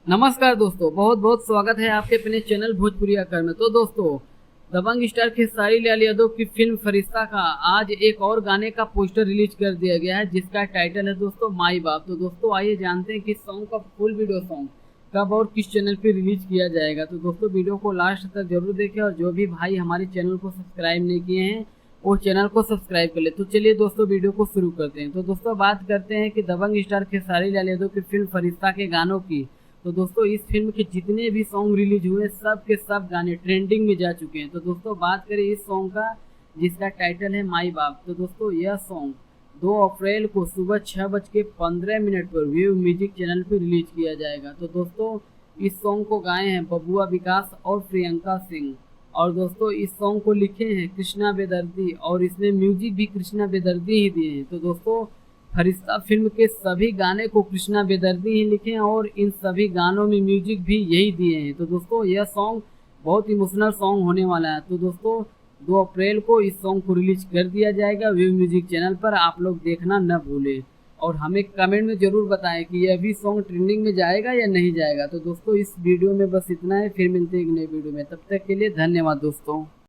नमस्कार दोस्तों, बहुत बहुत स्वागत है आपके अपने चैनल भोजपुरी आकर में। तो दोस्तों, दबंग स्टार खेसारी लाल यादव की फिल्म फरिश्ता का आज एक और गाने का पोस्टर रिलीज कर दिया गया है, जिसका टाइटल है दोस्तों माई बाप। तो दोस्तों आइए जानते हैं कि सॉन्ग का फुल वीडियो सॉन्ग कब और किस चैनल पे रिलीज किया जाएगा। तो दोस्तों वीडियो को लास्ट तक जरूर देखें, और जो भी भाई हमारे चैनल को सब्सक्राइब नहीं किए हैं वो चैनल को सब्सक्राइब कर ले। तो चलिए दोस्तों वीडियो को शुरू करते हैं। तो दोस्तों बात करते हैं कि दबंग स्टार खेसारी लाल यादव की फिल्म फरिश्ता के गानों की। तो दोस्तों इस फिल्म के जितने भी सॉन्ग रिलीज हुए सब के सब गाने ट्रेंडिंग में जा चुके हैं। तो दोस्तों बात करें इस सॉन्ग का, जिसका टाइटल है माई बाप। तो दोस्तों यह सॉन्ग 2 अप्रैल को सुबह 6:15 पर व्यू म्यूजिक चैनल पर रिलीज किया जाएगा। तो दोस्तों इस सॉन्ग को गाए हैं बबुआ विकास और प्रियंका सिंह, और दोस्तों इस सॉन्ग को लिखे हैं कृष्णा बेदर्दी, और इसमें म्यूजिक भी कृष्णा बेदर्दी ही दिए हैं। तो दोस्तों फरिश्ता फिल्म के सभी गाने को कृष्णा बेदर्दी ही लिखे हैं, और इन सभी गानों में म्यूजिक भी यही दिए हैं। तो दोस्तों यह सॉन्ग बहुत इमोशनल सॉन्ग होने वाला है। तो दोस्तों 2 अप्रैल को इस सॉन्ग को रिलीज कर दिया जाएगा व्यू म्यूजिक चैनल पर। आप लोग देखना न भूलें, और हमें कमेंट में ज़रूर बताएं कि यह भी सॉन्ग ट्रेंडिंग में जाएगा या नहीं जाएगा। तो दोस्तों इस वीडियो में बस इतना है, फिर मिलते हैं एक नए वीडियो में। तब तक के लिए धन्यवाद दोस्तों।